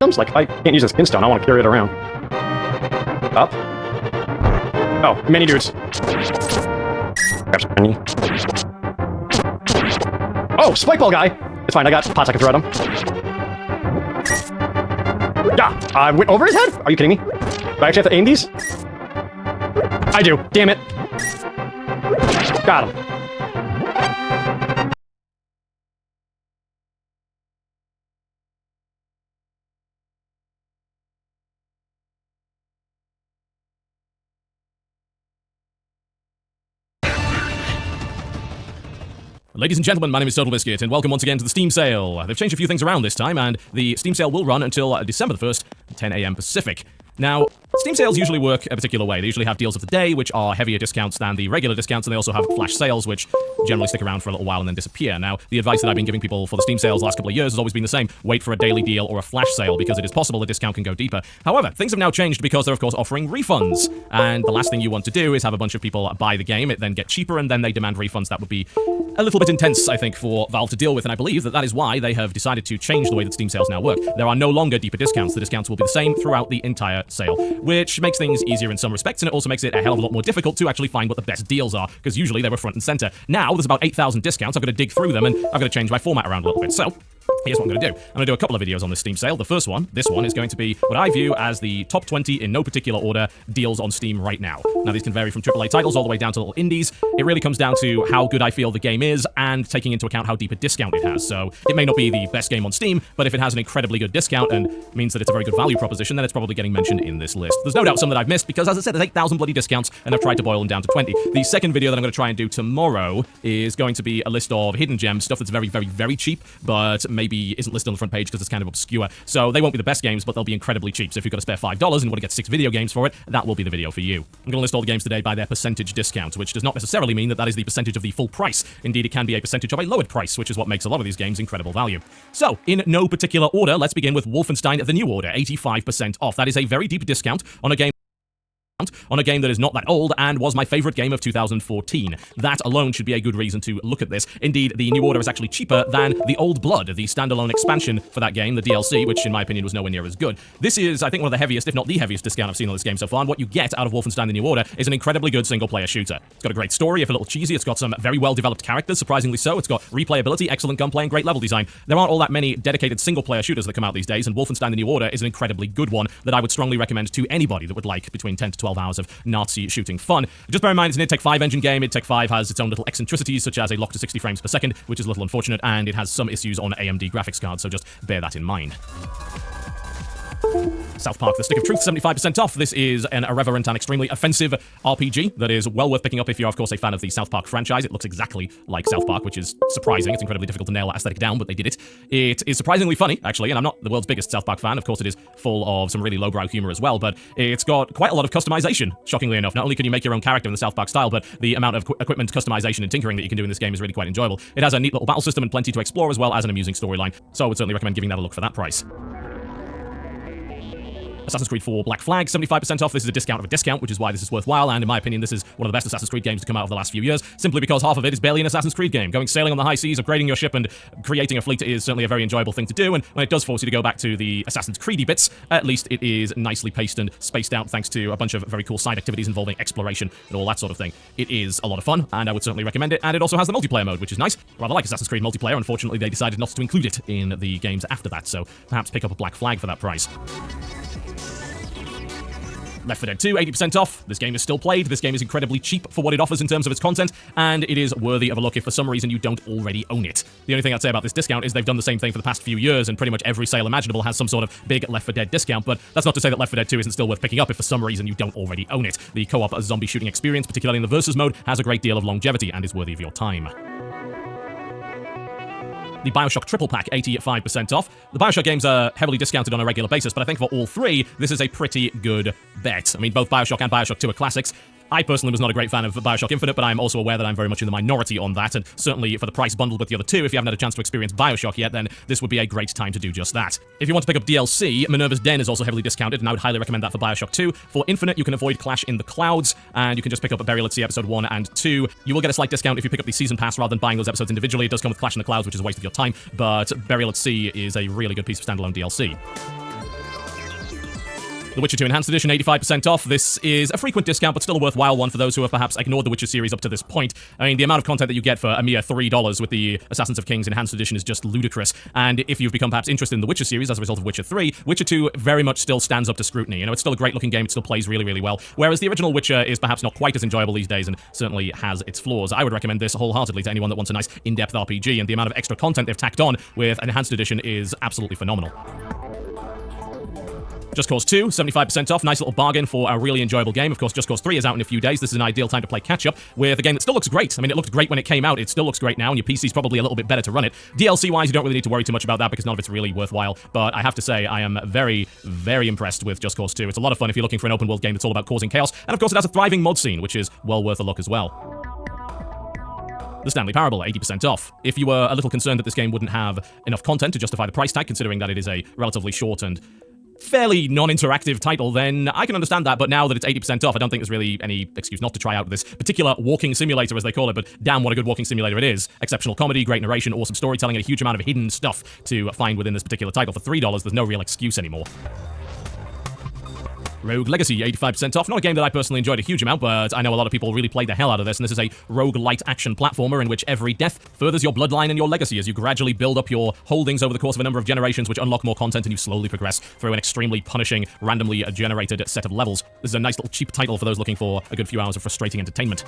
items? Like, if I can't use this pinstone, I want to carry it around. Up. Oh, many dudes. Grab some many. Oh, spike ball guy! It's fine, I got pots I can throw at him. Yeah, I went over his head? Are you kidding me? Do I actually have to aim these? I do, damn it. Got him. Ladies and gentlemen, my name is Total Biscuit, and welcome once again to the Steam Sale. They've changed a few things around this time, and the Steam Sale will run until December the 1st, 10 AM Pacific. Now, Steam sales usually work a particular way. They usually have deals of the day, which are heavier discounts than the regular discounts, and they also have flash sales, which generally stick around for a little while and then disappear. Now, the advice that I've been giving people for the Steam sales the last couple of years has always been the same. Wait for a daily deal or a flash sale, because it is possible a discount can go deeper. However, things have now changed because they're, of course, offering refunds. And the last thing you want to do is have a bunch of people buy the game, it then get cheaper, and then they demand refunds. That would be a little bit intense, I think, for Valve to deal with, and I believe that that is why they have decided to change the way that Steam sales now work. There are no longer deeper discounts. The discounts will be the same throughout the entire sale, which makes things easier in some respects, and it also makes it a hell of a lot more difficult to actually find what the best deals are, because usually they were front and center. Now, there's about 8,000 discounts. I've got to dig through them, and I've got to change my format around a little bit. So, here's what I'm going to do. I'm going to do a couple of videos on this Steam sale. The first one, this one, is going to be what I view as the top 20 in no particular order deals on Steam right now. Now, these can vary from AAA titles all the way down to little indies. It really comes down to how good I feel the game is and taking into account how deep a discount it has. So, it may not be the best game on Steam, but if it has an incredibly good discount and means that it's a very good value proposition, then it's probably getting mentioned in this list. There's no doubt some that I've missed because, as I said, there's 8,000 bloody discounts, and I've tried to boil them down to 20. The second video that I'm going to try and do tomorrow is going to be a list of hidden gems, stuff that's very, very, very cheap, but maybe isn't listed on the front page because it's kind of obscure. So they won't be the best games, but they'll be incredibly cheap. So if you've got to spare $5 and want to get 6 video games for it, that will be the video for you. I'm going to list all the games today by their percentage discount, which does not necessarily mean that that is the percentage of the full price. Indeed, it can be a percentage of a lowered price, which is what makes a lot of these games incredible value. So, in no particular order, let's begin with Wolfenstein: The New Order, 85% off. That is a very deep discount on a game that is not that old and was my favorite game of 2014. That alone should be a good reason to look at this. Indeed, the New Order is actually cheaper than the Old Blood, the standalone expansion for that game, the DLC, which in my opinion was nowhere near as good. This is, I think, one of the heaviest, if not the heaviest discount I've seen on this game so far, and what you get out of Wolfenstein: The New Order is an incredibly good single-player shooter. It's got a great story, if a little cheesy, it's got some very well-developed characters, surprisingly so, it's got replayability, excellent gunplay, and great level design. There aren't all that many dedicated single-player shooters that come out these days, and Wolfenstein: The New Order is an incredibly good one that I would strongly recommend to anybody that would like between 10 to 12 hours of Nazi shooting fun. Just bear in mind, it's an id Tech 5 engine game. id Tech 5 has its own little eccentricities, such as a lock to 60 frames per second, which is a little unfortunate, and it has some issues on AMD graphics cards, so just bear that in mind. South Park: The Stick of Truth, 75% off. This is an irreverent and extremely offensive RPG that is well worth picking up if you're, of course, a fan of the South Park franchise. It looks exactly like South Park, which is surprising. It's incredibly difficult to nail that aesthetic down, but they did it. It is surprisingly funny, actually, and I'm not the world's biggest South Park fan. Of course, it is full of some really lowbrow humor as well, but it's got quite a lot of customization, shockingly enough. Not only can you make your own character in the South Park style, but the amount of equipment customization and tinkering that you can do in this game is really quite enjoyable. It has a neat little battle system and plenty to explore, as well as an amusing storyline, so I would certainly recommend giving that a look for that price. Assassin's Creed 4 Black Flag, 75% off. This is a discount of a discount, which is why this is worthwhile, and in my opinion, this is one of the best Assassin's Creed games to come out of the last few years, simply because half of it is barely an Assassin's Creed game. Going sailing on the high seas, upgrading your ship, and creating a fleet is certainly a very enjoyable thing to do, and when it does force you to go back to the Assassin's Creedy bits, at least it is nicely paced and spaced out thanks to a bunch of very cool side activities involving exploration and all that sort of thing. It is a lot of fun, and I would certainly recommend it, and it also has the multiplayer mode, which is nice. Rather like Assassin's Creed multiplayer. Unfortunately, they decided not to include it in the games after that, so perhaps pick up a Black Flag for that price. Left 4 Dead 2, 80% off. This game is still played. This game is incredibly cheap for what it offers in terms of its content, and it is worthy of a look if for some reason you don't already own it. The only thing I'd say about this discount is they've done the same thing for the past few years, and pretty much every sale imaginable has some sort of big Left 4 Dead discount, but that's not to say that Left 4 Dead 2 isn't still worth picking up if for some reason you don't already own it. The co-op zombie shooting experience, particularly in the Versus mode, has a great deal of longevity and is worthy of your time. The BioShock Triple Pack, 85% off. The BioShock games are heavily discounted on a regular basis, but I think for all three, this is a pretty good bet. I mean, both BioShock and BioShock 2 are classics. I personally was not a great fan of BioShock Infinite, but I'm also aware that I'm very much in the minority on that, and certainly for the price bundled with the other two, if you haven't had a chance to experience BioShock yet, then this would be a great time to do just that. If you want to pick up DLC, Minerva's Den is also heavily discounted, and I would highly recommend that for BioShock 2. For Infinite, you can avoid Clash in the Clouds, and you can just pick up Burial at Sea Episode 1 and 2. You will get a slight discount if you pick up the Season Pass rather than buying those episodes individually. It does come with Clash in the Clouds, which is a waste of your time, but Burial at Sea is a really good piece of standalone DLC. The Witcher 2 Enhanced Edition, 85% off. This is a frequent discount, but still a worthwhile one for those who have perhaps ignored the Witcher series up to this point. I mean, the amount of content that you get for a mere $3 with the Assassins of Kings Enhanced Edition is just ludicrous. And if you've become perhaps interested in the Witcher series as a result of Witcher 3, Witcher 2 very much still stands up to scrutiny. You know, it's still a great looking game, it still plays really, really well. Whereas the original Witcher is perhaps not quite as enjoyable these days and certainly has its flaws. I would recommend this wholeheartedly to anyone that wants a nice in-depth RPG, and the amount of extra content they've tacked on with an Enhanced Edition is absolutely phenomenal. Just Cause 2, 75% off. Nice little bargain for a really enjoyable game. Of course, Just Cause 3 is out in a few days. This is an ideal time to play catch-up with a game that still looks great. I mean, it looked great when it came out. It still looks great now, and your PC's probably a little bit better to run it. DLC-wise, you don't really need to worry too much about that because none of it's really worthwhile. But I have to say, I am very, very impressed with Just Cause 2. It's a lot of fun if you're looking for an open-world game that's all about causing chaos. And of course, it has a thriving mod scene, which is well worth a look as well. The Stanley Parable, 80% off. If you were a little concerned that this game wouldn't have enough content to justify the price tag, considering that it is a relatively short and fairly non-interactive title, then I can understand that, but now that it's 80% off, I don't think there's really any excuse not to try out this particular walking simulator, as they call it, but damn, what a good walking simulator it is. Exceptional comedy, great narration, awesome storytelling, and a huge amount of hidden stuff to find within this particular title. For $3, there's no real excuse anymore. Rogue Legacy, 85% off. Not a game that I personally enjoyed a huge amount, but I know a lot of people really played the hell out of this, and this is a roguelite action platformer in which every death furthers your bloodline and your legacy as you gradually build up your holdings over the course of a number of generations, which unlock more content, and you slowly progress through an extremely punishing, randomly generated set of levels. This is a nice little cheap title for those looking for a good few hours of frustrating entertainment.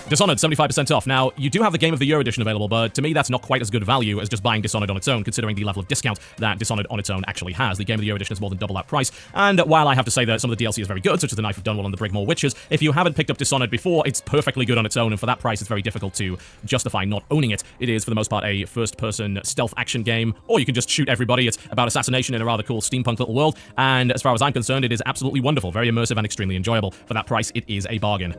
Dishonored, 75% off. Now, you do have the Game of the Year edition available, but to me, that's not quite as good value as just buying Dishonored on its own, considering the level of discount that Dishonored on its own actually has. The Game of the Year edition is more than double that price, and while I have to say that some of the DLC is very good, such as the Knife of Dunwall and the Brigmore Witches, if you haven't picked up Dishonored before, it's perfectly good on its own, and for that price, it's very difficult to justify not owning it. It is, for the most part, a first-person stealth action game, or you can just shoot everybody. It's about assassination in a rather cool steampunk little world, and as far as I'm concerned, it is absolutely wonderful, very immersive, and extremely enjoyable. For that price, it is a bargain.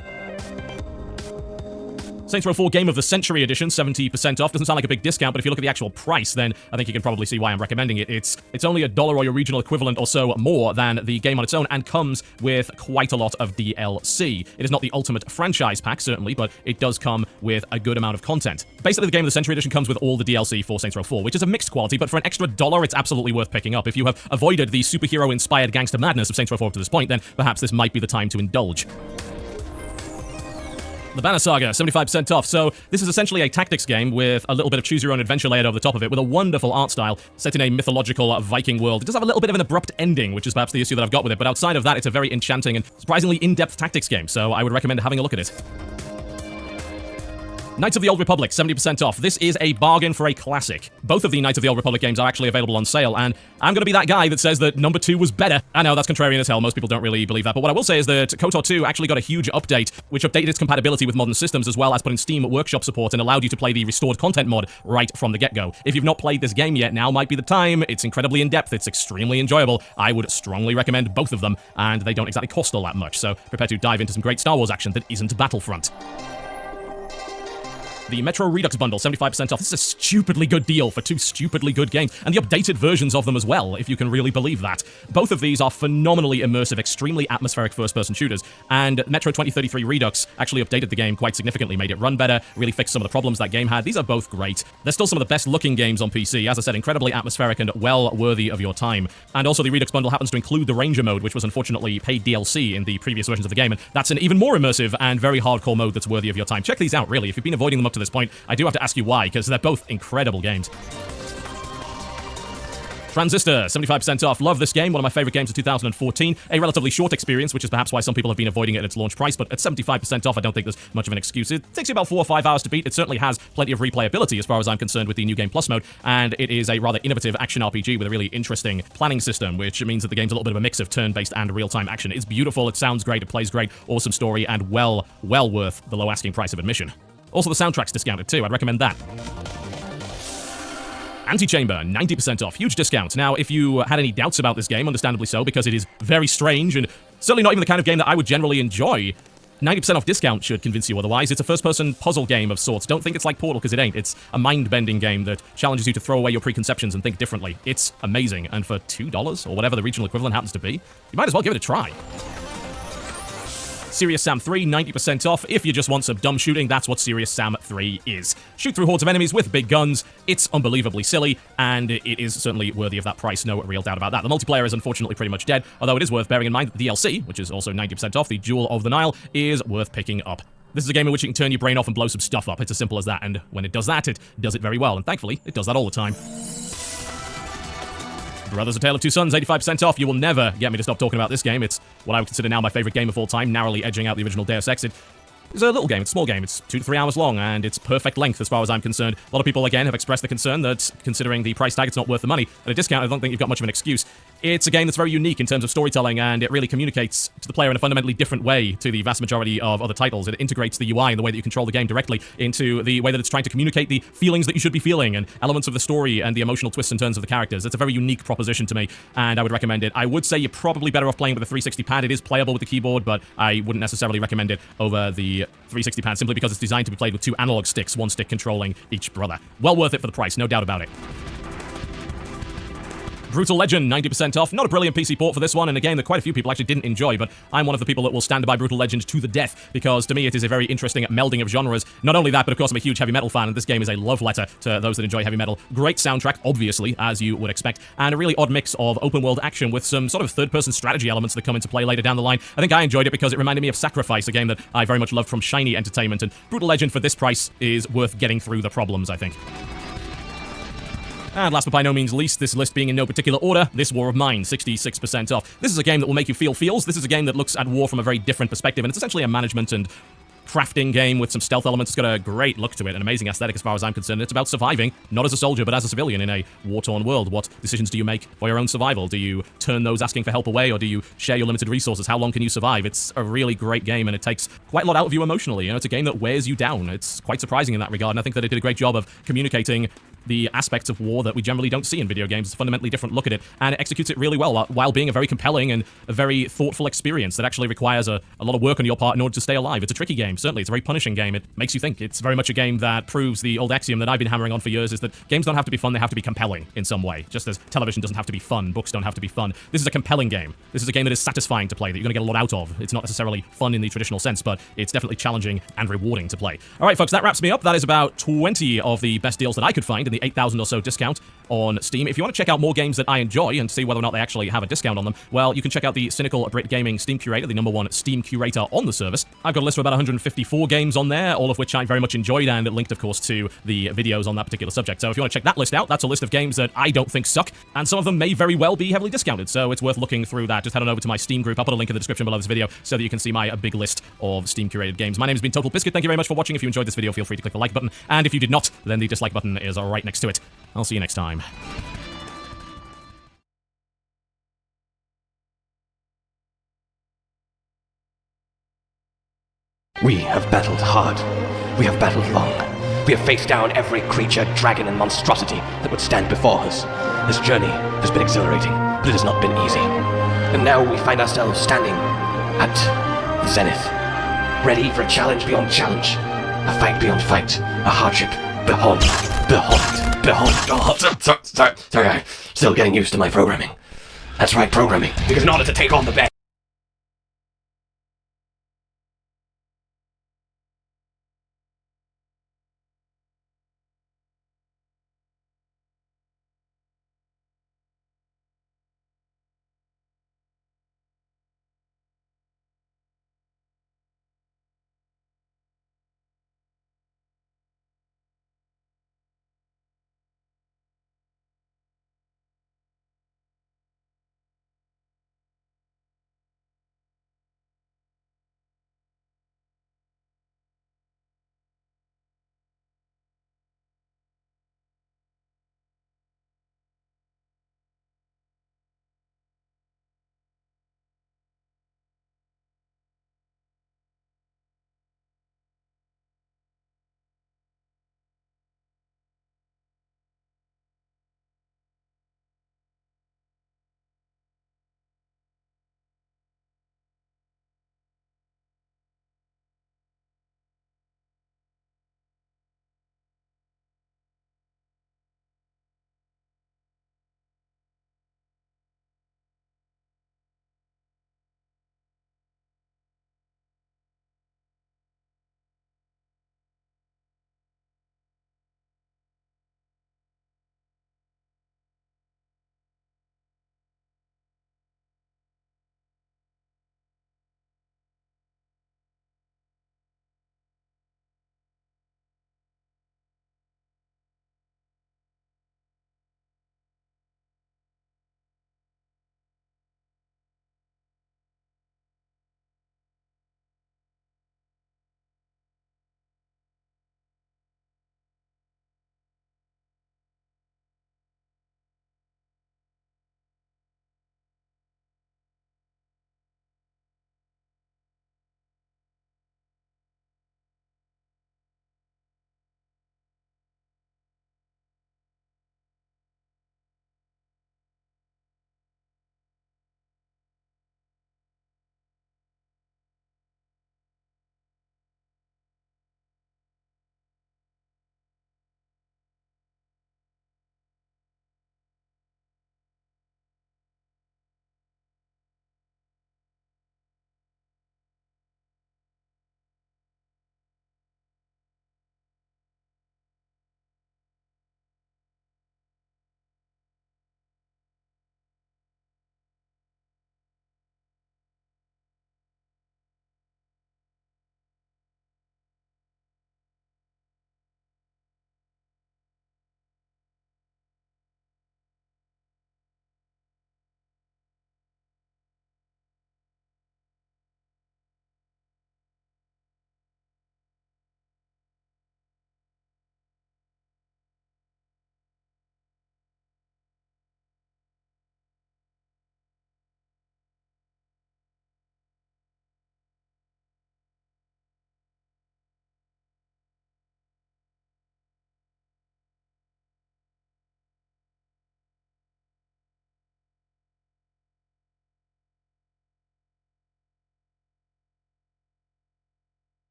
Saints Row 4 Game of the Century Edition, 70% off. Doesn't sound like a big discount, but if you look at the actual price, then I think you can probably see why I'm recommending it. It's only $1 or your regional equivalent or so more than the game on its own, and comes with quite a lot of DLC. It is not the ultimate franchise pack, certainly, but it does come with a good amount of content. Basically, the Game of the Century Edition comes with all the DLC for Saints Row 4, which is a mixed quality, but for an extra $1, it's absolutely worth picking up. If you have avoided the superhero-inspired gangster madness of Saints Row 4 up to this point, then perhaps this might be the time to indulge. The Banner Saga, 75% off. So this is essentially a tactics game with a little bit of choose-your-own-adventure layered over the top of it, with a wonderful art style set in a mythological Viking world. It does have a little bit of an abrupt ending, which is perhaps the issue that I've got with it, but outside of that, it's a very enchanting and surprisingly in-depth tactics game, so I would recommend having a look at it. Knights of the Old Republic, 70% off. This is a bargain for a classic. Both of the Knights of the Old Republic games are actually available on sale, and I'm going to be that guy that says that number 2 was better. I know, that's contrarian as hell. Most people don't really believe that, but what I will say is that KOTOR 2 actually got a huge update, which updated its compatibility with modern systems, as well as put in Steam Workshop support and allowed you to play the restored content mod right from the get-go. If you've not played this game yet, now might be the time. It's incredibly in-depth. It's extremely enjoyable. I would strongly recommend both of them, and they don't exactly cost all that much, so prepare to dive into some great Star Wars action that isn't Battlefront. The Metro Redux bundle, 75% off. This is a stupidly good deal for 2 stupidly good games, and the updated versions of them as well, if you can really believe that. Both of these are phenomenally immersive, extremely atmospheric first-person shooters, and Metro 2033 Redux actually updated the game quite significantly, made it run better, really fixed some of the problems that game had. These are both great. They're still some of the best-looking games on PC. As I said, incredibly atmospheric and well worthy of your time. And also, the Redux bundle happens to include the Ranger mode, which was unfortunately paid DLC in the previous versions of the game, and that's an even more immersive and very hardcore mode that's worthy of your time. Check these out, really. If you've been avoiding them up to this point, I do have to ask you why, because they're both incredible games. Transistor, 75% off. Love this game, one of my favorite games of 2014. A relatively short experience, which is perhaps why some people have been avoiding it at its launch price, but at 75% off, I don't think there's much of an excuse. It takes you about 4 or 5 hours to beat. It certainly has plenty of replayability as far as I'm concerned with the New Game Plus mode, and it is a rather innovative action RPG with a really interesting planning system, which means that the game's a little bit of a mix of turn-based and real-time action. It's beautiful, it sounds great, it plays great, awesome story, and well worth the low asking price of admission. Also, the soundtrack's discounted too. I'd recommend that. Antichamber, 90% off. Huge discount. Now, if you had any doubts about this game, understandably so, because it is very strange and certainly not even the kind of game that I would generally enjoy, 90% off discount should convince you otherwise. It's a first-person puzzle game of sorts. Don't think it's like Portal, because it ain't. It's a mind-bending game that challenges you to throw away your preconceptions and think differently. It's amazing, and for $2, or whatever the regional equivalent happens to be, you might as well give it a try. Serious Sam 3, 90% off. If you just want some dumb shooting, that's what Serious Sam 3 is. Shoot through hordes of enemies with big guns. It's unbelievably silly, and it is certainly worthy of that price, no real doubt about that. The multiplayer is unfortunately pretty much dead, although it is worth bearing in mind that the DLC, which is also 90% off, the Jewel of the Nile, is worth picking up. This is a game in which you can turn your brain off and blow some stuff up. It's as simple as that, and when it does that, it does it very well, and thankfully, it does that all the time. Brothers: A Tale of Two Sons, 85% off. You will never get me to stop talking about this game. It's what I would consider now my favorite game of all time, narrowly edging out the original Deus Ex. It's a little game, it's a small game, it's 2 to 3 hours long, and it's perfect length as far as I'm concerned. A lot of people, again, have expressed the concern that, considering the price tag, it's not worth the money. At a discount, I don't think you've got much of an excuse. It's a game that's very unique in terms of storytelling, and it really communicates to the player in a fundamentally different way to the vast majority of other titles. It integrates the UI and the way that you control the game directly into the way that it's trying to communicate the feelings that you should be feeling, and elements of the story and the emotional twists and turns of the characters. It's a very unique proposition to me, and I would recommend it. I would say you're probably better off playing with a 360 pad. It is playable with the keyboard, but I wouldn't necessarily recommend it over the 360 pad, simply because it's designed to be played with 2 analog sticks, 1 stick controlling each brother. Well worth it for the price, no doubt about it. Brutal Legend, 90% off. Not a brilliant PC port for this one, and a game that quite a few people actually didn't enjoy, but I'm one of the people that will stand by Brutal Legend to the death, because to me it is a very interesting melding of genres. Not only that, but of course I'm a huge heavy metal fan, and this game is a love letter to those that enjoy heavy metal. Great soundtrack, obviously, as you would expect, and a really odd mix of open-world action with some sort of third-person strategy elements that come into play later down the line. I think I enjoyed it because it reminded me of Sacrifice, a game that I very much loved from Shiny Entertainment, and Brutal Legend for this price is worth getting through the problems, I think. And last but by no means least, this list being in no particular order, This War of Mine, 66% off. This is a game that will make you feel feels. This is a game that looks at war from a very different perspective, and it's essentially a management and crafting game with some stealth elements. It's got a great look to it, an amazing aesthetic as far as I'm concerned. It's about surviving, not as a soldier, but as a civilian in a war-torn world. What decisions do you make for your own survival? Do you turn those asking for help away, or do you share your limited resources? How long can you survive? It's a really great game, and it takes quite a lot out of you emotionally. You know, it's a game that wears you down. It's quite surprising in that regard, and I think that it did a great job of communicating the aspects of war that we generally don't see in video games. It's a fundamentally different look at it, and it executes it really well while being a very compelling and a very thoughtful experience that actually requires a lot of work on your part in order to stay alive. It's a tricky game, certainly. It's a very punishing game. It makes you think. It's very much a game that proves the old axiom that I've been hammering on for years, is that games don't have to be fun, they have to be compelling in some way. Just as television doesn't have to be fun, books don't have to be fun. This is a compelling game. This is a game that is satisfying to play, that you're going to get a lot out of. It's not necessarily fun in the traditional sense, but it's definitely challenging and rewarding to play. All right, folks, that wraps me up. That is about 20 of the best deals that I could find in the 8,000 or so discount on Steam. If you want to check out more games that I enjoy and see whether or not they actually have a discount on them, well, you can check out the Cynical Brit Gaming Steam Curator, the #1 Steam curator on the service. I've got a list of about 154 games on there, all of which I very much enjoyed, and it linked, of course, to the videos on that particular subject. So if you want to check that list out, that's a list of games that I don't think suck, and some of them may very well be heavily discounted, so it's worth looking through that. Just head on over to my Steam group. I'll put a link in the description below this video so that you can see my big list of Steam curated games. My name has been Total Biscuit. Thank you very much for watching. If you enjoyed this video, feel free to click the like button, and if you did not, then the dislike button is right next to it. I'll see you next time. We have battled hard. We have battled long. We have faced down every creature, dragon, and monstrosity that would stand before us. This journey has been exhilarating, but it has not been easy. And now we find ourselves standing at the zenith, ready for a challenge beyond challenge, a fight beyond fight, a hardship beyond. Oh, sorry, I'm still getting used to my programming. That's right, programming. Because in order to take on the best